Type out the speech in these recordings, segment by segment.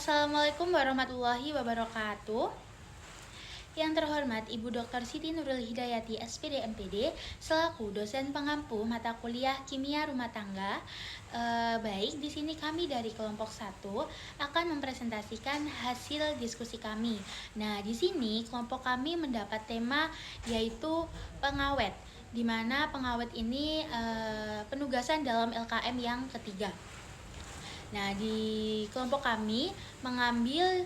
Assalamualaikum warahmatullahi wabarakatuh. Yang terhormat Ibu Dr. Siti Nurul Hidayati SPD MPD selaku dosen pengampu mata kuliah Kimia Rumah Tangga. Baik, di sini kami dari kelompok 1 akan mempresentasikan hasil diskusi kami. Nah, di sini kelompok kami mendapat tema yaitu pengawet, di mana pengawet ini penugasan dalam LKM yang ketiga. Nah, di kelompok kami mengambil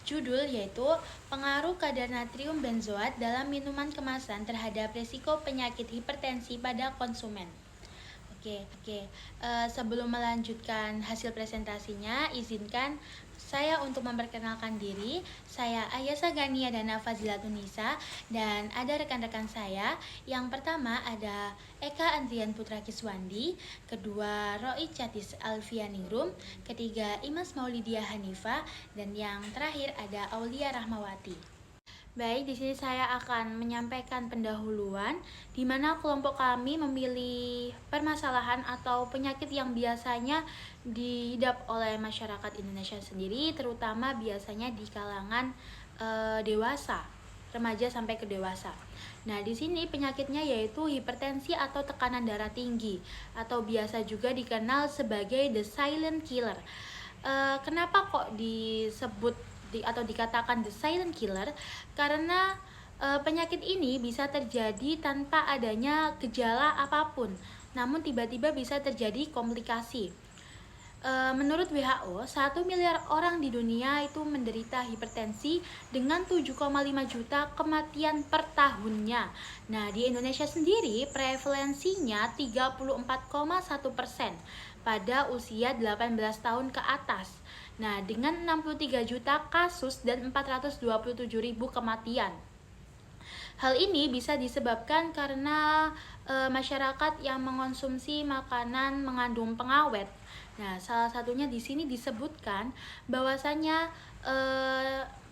judul yaitu pengaruh kadar natrium benzoat dalam minuman kemasan terhadap risiko penyakit hipertensi pada konsumen. Oke. Sebelum melanjutkan hasil presentasinya, izinkan saya untuk memperkenalkan diri. Saya Ayasa Gania Dana Fazilatunisa dan ada rekan-rekan saya. Yang pertama ada Eka Andrian Putra Kiswandi, kedua Roi Catis Alfianingrum, ketiga Imas Maulidia Hanifa, dan yang terakhir ada Aulia Rahmawati. Baik, di sini saya akan menyampaikan pendahuluan di mana kelompok kami memilih permasalahan atau penyakit yang biasanya dihidap oleh masyarakat Indonesia sendiri, terutama biasanya di kalangan dewasa, remaja sampai ke dewasa. Nah, di sini penyakitnya yaitu hipertensi atau tekanan darah tinggi atau biasa juga dikenal sebagai the silent killer. Kenapa kok disebut atau dikatakan the silent killer? Karena penyakit ini bisa terjadi tanpa adanya gejala apapun, namun tiba-tiba bisa terjadi komplikasi. Menurut WHO, 1 miliar orang di dunia itu menderita hipertensi dengan 7,5 juta kematian per tahunnya. Nah, di Indonesia sendiri prevalensinya 34,1% pada usia 18 tahun ke atas. Nah, dengan 63 juta kasus dan 427.000 kematian. Hal ini bisa disebabkan karena masyarakat yang mengonsumsi makanan mengandung pengawet. Nah, salah satunya di sini disebutkan bahwasanya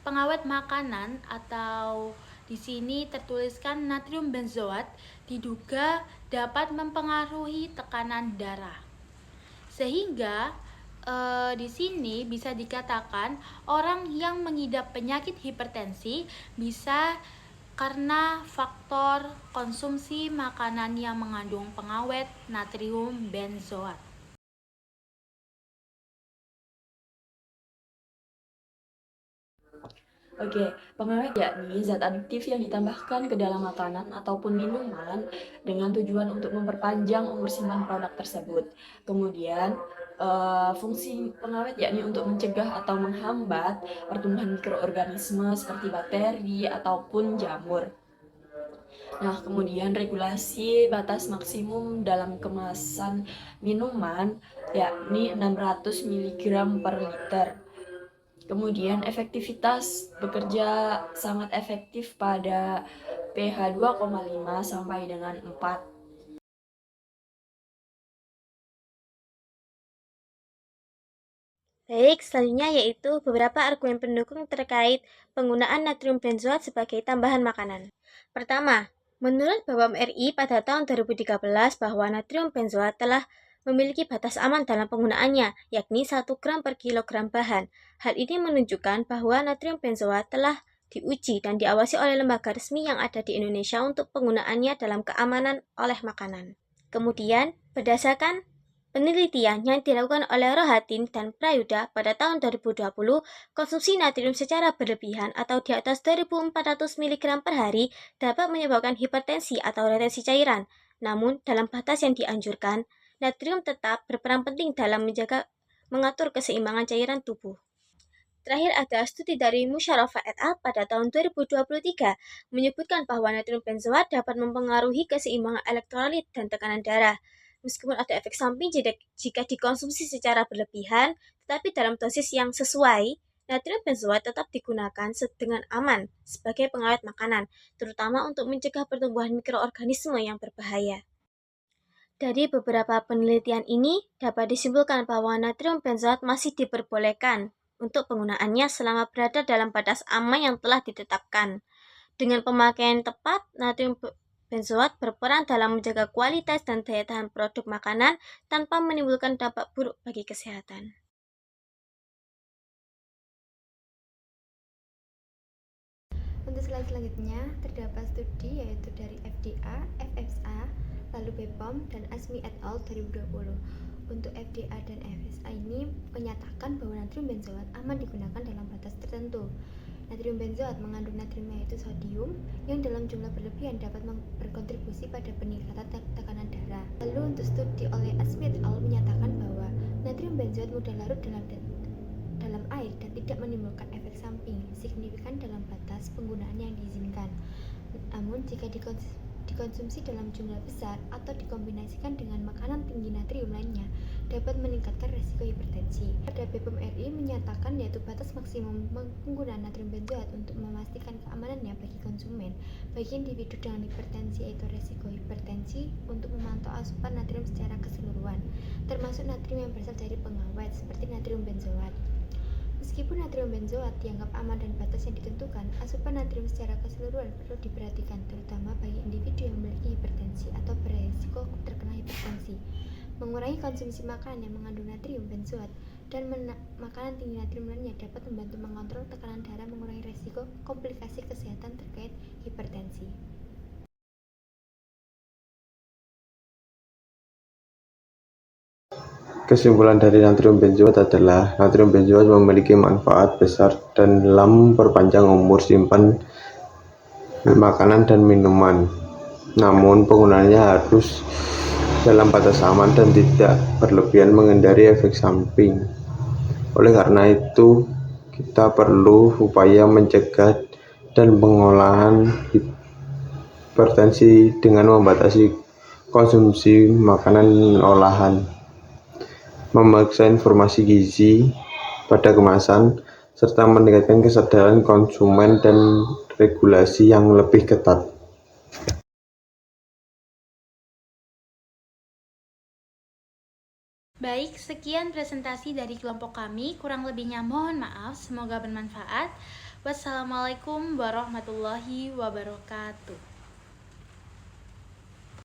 pengawet makanan atau di sini tertuliskan natrium benzoat diduga dapat mempengaruhi tekanan darah. Sehingga di sini bisa dikatakan orang yang mengidap penyakit hipertensi bisa karena faktor konsumsi makanan yang mengandung pengawet natrium benzoat. Oke, pengawet yakni zat adiktif yang ditambahkan ke dalam makanan ataupun minuman dengan tujuan untuk memperpanjang umur simpan produk tersebut. Kemudian, fungsi pengawet yakni untuk mencegah atau menghambat pertumbuhan mikroorganisme seperti bakteri ataupun jamur. Nah, kemudian regulasi batas maksimum dalam kemasan minuman yakni 600 mg per liter. Kemudian efektivitas bekerja sangat efektif pada pH 2,5 sampai dengan 4. Baik, selanjutnya yaitu beberapa argumen pendukung terkait penggunaan natrium benzoat sebagai tambahan makanan. Pertama, menurut BPOM RI pada tahun 2013 bahwa natrium benzoat telah memiliki batas aman dalam penggunaannya, yakni 1 gram per kilogram bahan. Hal ini menunjukkan bahwa natrium benzoat telah diuji dan diawasi oleh lembaga resmi yang ada di Indonesia untuk penggunaannya dalam keamanan oleh makanan. Kemudian, berdasarkan penelitian yang dilakukan oleh Rohatin dan Prayuda pada tahun 2020, konsumsi natrium secara berlebihan atau di atas 2.400 mg per hari dapat menyebabkan hipertensi atau retensi cairan. Namun, dalam batas yang dianjurkan, natrium tetap berperan penting dalam mengatur keseimbangan cairan tubuh. Terakhir ada studi dari Musyarofa et al. Pada tahun 2023 menyebutkan bahwa natrium benzoat dapat mempengaruhi keseimbangan elektrolit dan tekanan darah. Meskipun ada efek samping jika dikonsumsi secara berlebihan, tetapi dalam dosis yang sesuai, natrium benzoat tetap digunakan dengan aman sebagai pengawet makanan, terutama untuk mencegah pertumbuhan mikroorganisme yang berbahaya. Dari beberapa penelitian ini, dapat disimpulkan bahwa natrium benzoat masih diperbolehkan untuk penggunaannya selama berada dalam batas aman yang telah ditetapkan. Dengan pemakaian tepat, natrium benzoat berperan dalam menjaga kualitas dan daya tahan produk makanan tanpa menimbulkan dampak buruk bagi kesehatan. Untuk slide selanjutnya, terdapat studi yaitu dari FDA, FSA, lalu BPOM, dan ASMI et al. 2020. Untuk FDA dan FSA ini menyatakan bahwa natrium benzoat aman digunakan dalam batas tertentu. Natrium benzoat mengandung natrium yaitu sodium yang dalam jumlah berlebihan dapat berkontribusi pada peningkatan tekanan darah. Lalu untuk studi oleh ASMI et al. Menyatakan bahwa natrium benzoat mudah larut dalam air dan tidak menimbulkan efek samping signifikan dalam batas penggunaan yang diizinkan. Namun jika dikonsumsi dalam jumlah besar atau dikombinasikan dengan makanan tinggi natrium lainnya dapat meningkatkan resiko hipertensi. Pada BPOM RI menyatakan yaitu batas maksimum penggunaan natrium benzoat untuk memastikan keamanannya bagi konsumen. Bagi individu dengan hipertensi yaitu resiko hipertensi untuk memantau asupan natrium secara keseluruhan, termasuk natrium yang berasal dari pengawet seperti natrium benzoat. Meskipun natrium benzoat dianggap aman dan batas yang ditentukan, asupan natrium secara keseluruhan perlu diperhatikan, terutama bagi individu yang memiliki hipertensi atau beresiko terkena hipertensi. Mengurangi konsumsi makanan yang mengandung natrium benzoat dan makanan tinggi natrium lainnya dapat membantu mengontrol tekanan darah, mengurangi resiko komplikasi kesehatan terkait hipertensi. Kesimpulan dari natrium benzoat adalah natrium benzoat memiliki manfaat besar dalam perpanjang umur simpan makanan dan minuman. Namun penggunaannya harus dalam batas aman dan tidak berlebihan menghindari efek samping. Oleh karena itu, kita perlu upaya mencegah dan pengolahan hipertensi dengan membatasi konsumsi makanan olahan, memeriksa informasi gizi pada kemasan, serta meningkatkan kesadaran konsumen dan regulasi yang lebih ketat. Baik, sekian presentasi dari kelompok kami. Kurang lebihnya mohon maaf, semoga bermanfaat. Wassalamualaikum warahmatullahi wabarakatuh.